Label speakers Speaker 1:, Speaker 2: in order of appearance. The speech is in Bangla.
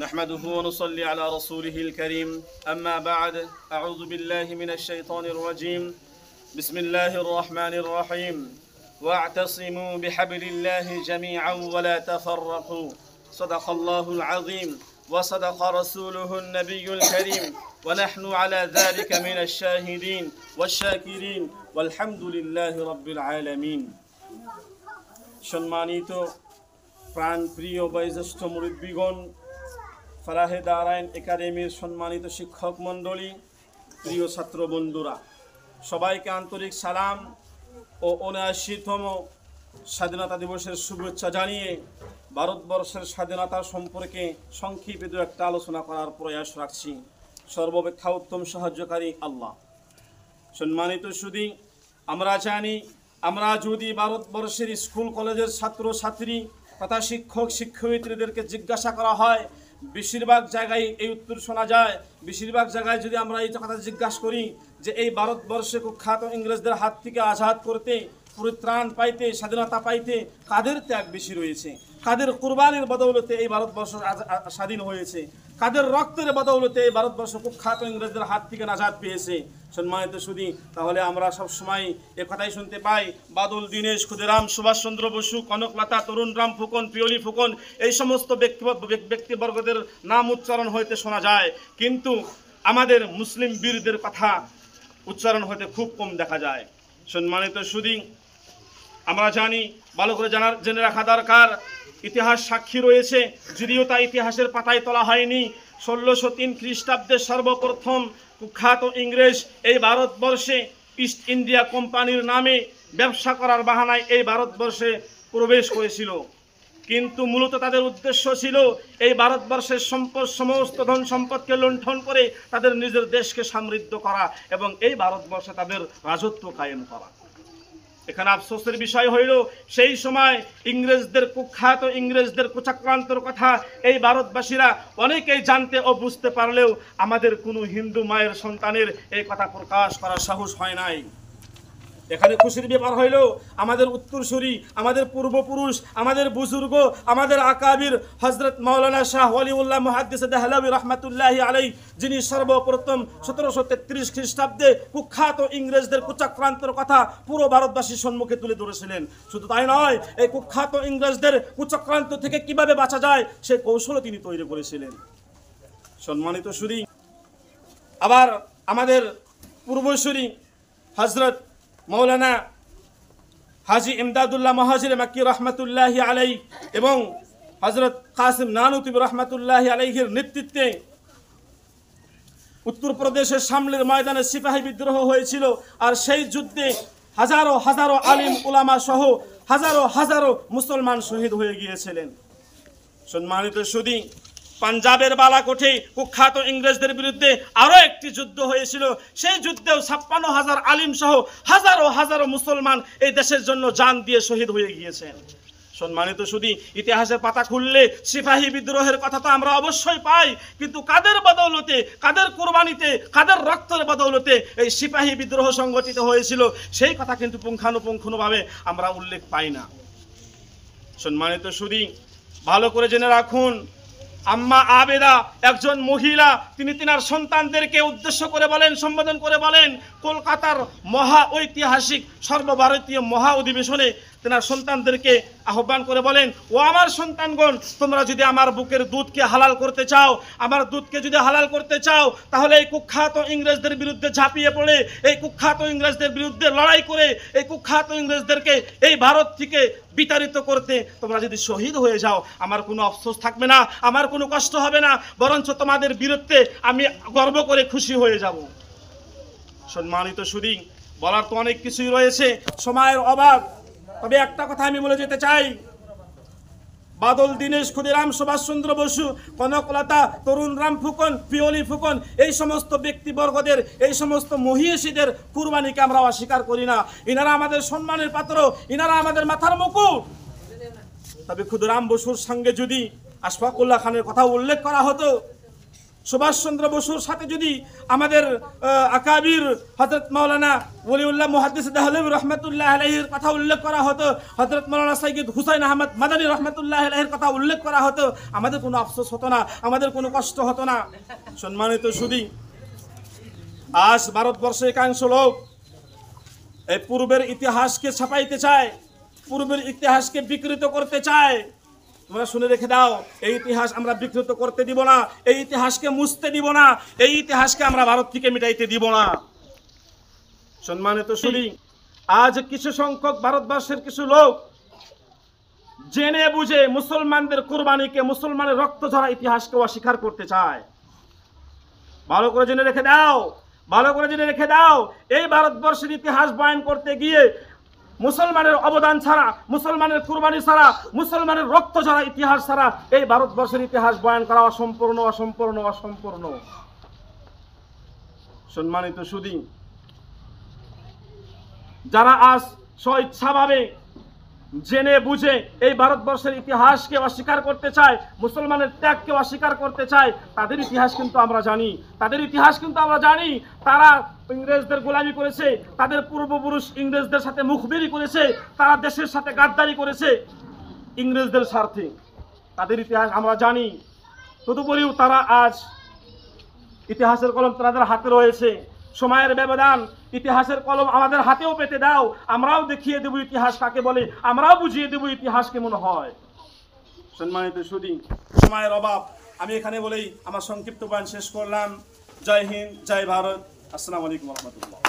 Speaker 1: نحمده ونصلي على رسوله الكريم أما بعد أعوذ بالله من الشيطان الرجيم بسم الله الرحمن الرحيم واعتصموا بحبل الله جميعا ولا تفرقوا صدق الله العظيم وصدق رسوله النبي الكريم ونحن على ذلك من الشاهدين والشاكرين والحمد لله رب العالمين সম্মানিত প্রাণ প্রিয় বয়োজ্যেষ্ঠ মুরব্বিগণ, ফালাহে দারাইন একাডেমির সম্মানিত শিক্ষক মণ্ডলী, প্রিয় ছাত্র বন্ধুরা, সবাইকে আন্তরিক সালাম ও ৭৯তম স্বাধীনতা দিবসের শুভেচ্ছা জানিয়ে ভারতবর্ষের স্বাধীনতা সম্পর্কে সংক্ষিপ্ত একটা আলোচনা করার প্রয়াস রাখছি। সর্বাপেক্ষা উত্তম সাহায্যকারী আল্লাহ। সম্মানিত সুধী, আমরা জানি, আমরা যদি ভারতবর্ষের স্কুল কলেজের ছাত্র ছাত্রী তথা শিক্ষক শিক্ষয়িত্রীদেরকে জিজ্ঞাসা করা হয়, বেশিরভাগ জায়গায় এই উত্তর শোনা যায়। বেশিরভাগ জায়গায় যদি আমরা এই কথা জিজ্ঞাসা করি যে এই ভারতবর্ষে কুখ্যাত ইংরেজদের হাত থেকে আজাদ করতে, পরিত্রাণ পাইতে, স্বাধীনতা পাইতে কাদের ত্যাগ বেশি রয়েছে, কাদের কুরবানির বদৌলতে এই ভারতবর্ষ স্বাধীন হয়েছে, কাদের রক্তের বদৌলতে এই ভারতবর্ষ কুখ্যাত ইংরেজদের হাত থেকে নাজাদ পেয়েছে। সম্মানিত সুধী, তাহলে আমরা সবসময় এ কথাই শুনতে পাই, বাদল দীনেশ, ক্ষুদিরাম, সুভাষচন্দ্র বসু, কনকলতা, তরুণরাম ফুকন, পিয়লি ফুকন, এই সমস্ত ব্যক্তিবর্গদের নাম উচ্চারণ হইতে শোনা যায়, কিন্তু আমাদের মুসলিম বীরদের কথা উচ্চারণ হইতে খুব কম দেখা যায়। সম্মানিত সুধী, আমরা জানি, ভালো করে জেনে রাখা দরকার, ইতিহাস সাক্ষী রয়েছে, যদিও তা ইতিহাসের পাতায় তোলা হয়নি। ১৬০৩ খ্রিস্টাব্দে সর্বপ্রথম কুখ্যাত ইংরেজ এই ভারতবর্ষে ইস্ট ইন্ডিয়া কোম্পানির নামে ব্যবসা করার বাহানায় এই ভারতবর্ষে প্রবেশ করেছিল, কিন্তু মূলত তাদের উদ্দেশ্য ছিল এই ভারতবর্ষের সমস্ত ধন সম্পদকে লুণ্ঠন করে তাদের নিজের দেশকে সমৃদ্ধ করা এবং এই ভারতবর্ষে তাদের রাজত্ব কায়েম করা। এখানে আফসোসের বিষয় হইল, সেই সময় ইংরেজদের কুখ্যাত ইংরেজদের কুচক্রান্তর কথা এই ভারতবাসীরা অনেকেই জানতে ও বুঝতে পারলেও আমাদের কোনো হিন্দু মায়ের সন্তানের এই কথা প্রকাশ করার সাহস হয় নাই। এখানে খুশির ব্যাপার হইল, আমাদের উত্তরসূরি, আমাদের পূর্বপুরুষ, আমাদের বুজুর্গ, আমাদের আকাবির হজরত মাওলানা শাহ ওয়ালিউল্লাহ মুহাদ্দিস দেহলভী রহমাতুল্লাহি আলাইহি, যিনি সর্বপ্রথম ১৭৩৩ খ্রিস্টাব্দে কুখ্যাত ইংরেজদের কুচক্রান্তর কথা পুরো ভারতবাসীর সম্মুখে তুলে ধরেছিলেন। শুধু তাই নয়, এই কুখ্যাত ইংরেজদের কুচক্রান্ত থেকে কিভাবে বাঁচা যায় সেই কৌশলও তিনি তৈরি করেছিলেন। সম্মানিত সুধী, আবার আমাদের পূর্বসূরি হজরত মৌলানা হাজি ইমদাদুল্লাহ মহাজির মাক্কি রহমতুল্লাহি আলাইহি এবং হজরত কাসিম নানুতুবি রহমতুল্লাহি আলাইহির নেতৃত্বে উত্তরপ্রদেশের শামলির ময়দানে সিপাহী বিদ্রোহ হয়েছিল, আর সেই যুদ্ধে হাজারো হাজারো আলিম উলামা সহ হাজারো হাজারো মুসলমান শহীদ হয়ে গিয়েছিলেন। সম্মানিত সুধী, পাঞ্জাবের বালাকোটে কুখ্যাত ইংরেজদের বিরুদ্ধে আরও একটি যুদ্ধ হয়েছিল। সেই যুদ্ধেও ৫৬,০০০ আলিম সহ হাজারো হাজারো মুসলমান এই দেশের জন্য জান দিয়ে শহীদ হয়ে গিয়েছেন। সম্মানিত সুধী, ইতিহাসের পাতা খুললে সিপাহী বিদ্রোহের কথা তো আমরা অবশ্যই পাই, কিন্তু কাদের বদৌলতে, কাদের কুরবানিতে, কাদের রক্তের বদৌলতে এই সিপাহী বিদ্রোহ সংগঠিত হয়েছিল সেই কথা কিন্তু পুঙ্খানুপুঙ্খভাবে আমরা উল্লেখ পাই না। সম্মানিত সুধী, ভালো করে জেনে রাখুন, আম্মা আবেদা একজন মহিলা, তিনি তিনার সন্তানদেরকে উদ্দেশ্য করে বলেন, সম্বোধন করে বলেন, কলকাতার মহা ঐতিহাসিক সর্বভারতীয় মহা অধিবেশনে তেনার সন্তানদেরকে আহ্বান করে বলেন, ও আমার সন্তানগণ, তোমরা যদি আমার বুকের দুধকে হালাল করতে চাও, আমার দুধকে যদি হালাল করতে চাও, তাহলে এই কুখ্যাত ইংরেজদের বিরুদ্ধে ঝাঁপিয়ে পড়ে, এই কুখ্যাত ইংরেজদের বিরুদ্ধে লড়াই করে এই কুখ্যাত ইংরেজদেরকে এই ভারত থেকে বিতাড়িত করতে তোমরা যদি শহীদ হয়ে যাও, আমার কোনো আফসোস থাকবে না, আমার কোনো কষ্ট হবে না, বরঞ্চ তোমাদের বিরুদ্ধে আমি গর্ব করে খুশি হয়ে যাব। সম্মানিত সুধী, বলার তো অনেক কিছুই রয়েছে, সময়ের অভাব, তবে একটা কথা আমি বলে যেতে চাই, বাদল দীনেশ, ক্ষুদিরাম, সুভাষচন্দ্র বসু, কনকলতা, তরুণরাম ফুকন, পিয়লি ফুকন, এই সমস্ত ব্যক্তিবর্গদের, এই সমস্ত মহিষীদের কুরবানিকে আমরা অস্বীকার করি না। ইনারা আমাদের সম্মানের পাত্র, ইনারা আমাদের মাথার মুকুট। তবে ক্ষুদিরাম বসুর সঙ্গে যদি আশফাকুল্লাহ খানের কথা উল্লেখ করা হতো, সুভাষচন্দ্র বসুর সাথে যদি আমাদের আকাবির হযরত মাওলানা ওলিউল্লাহ মুহাদ্দিস দেহলভী রহমাতুল্লাহ আলাইহির কথা উল্লেখ করা হতো, হযরত মাওলানা সাইয়্যিদ হুসাইন আহমদ মাদানী রহমাতুল্লাহ আলাইহির কথা উল্লেখ করা হতো, আমাদের কোনো আফসোস হতো না, আমাদের কোনো কষ্ট হতো না। সম্মানিত সুধী, আজ ভারতবর্ষের একাংশ লোক এই পূর্বের ইতিহাসকে ছাপাইতে চায়, পূর্বের ইতিহাসকে বিকৃত করতে চায়। তোমরা শুনে রেখে দাও, এই ইতিহাস আমরা বিকৃত করতে দিব না, এই ইতিহাসকে মুছতে দিব না, এই ইতিহাসকে আমরা ভারত থেকে মিটাইতে দিব না। সম্মানিত সুধী, আজ কিছু সংখ্যক ভারতবর্ষের কিছু লোক জেনে বুঝে মুসলমানদের কুরবানিকে, মুসলমানের রক্ত ঝরা ইতিহাসকে অস্বীকার করতে চায়। ভালো করে জেনে রেখে দাও, ভালো করে জেনে রেখে দাও, এই ভারতবর্ষের ইতিহাস বয়ান করতে গিয়ে মুসলমানের অবদান ছাড়া, মুসলমানের কুরবানি ছাড়া, মুসলমানের রক্ত ছাড়া, ইতিহাস ছাড়া এই ভারতবর্ষের ইতিহাস বয়ান করা অসম্পূর্ণ, অসম্পূর্ণ, অসম্পূর্ণ। সম্মানিত সুধী, যারা আজ স্বইচ্ছাভাবে জেনে বুঝে এই ভারতবর্ষের ইতিহাসকে অস্বীকার করতে চায়, মুসলমানের ত্যাগকে অস্বীকার করতে চায়, তাদের ইতিহাস কিন্তু আমরা জানি, তাদের ইতিহাস কিন্তু আমরা জানি। তারা ইংরেজদের গোলামি করেছে, তাদের পূর্বপুরুষ ইংরেজদের সাথে মুখবিরি করেছে, তারা দেশের সাথে গাদ্দারি করেছে ইংরেজদের স্বার্থে, তাদের ইতিহাস আমরা জানি। তদুপরিও তারা আজ ইতিহাসের কলম তাদের হাতে রয়েছে। সময়ের ব্যবধান, ইতিহাসের কলম আমাদের হাতেও পেতে দাও, আমরাও দেখিয়ে দেব ইতিহাস কাকে বলে, আমরাও বুঝিয়ে দেব ইতিহাস কেমন হয়। সম্মানিত সুধী, সময়ের অভাব, আমি এখানে বলেই আমার সংক্ষিপ্ত বয়ান শেষ করলাম। জয় হিন্দ, জয় ভারত, আসসালামু আলাইকুম ওয়া রাহমাতুল্লাহ।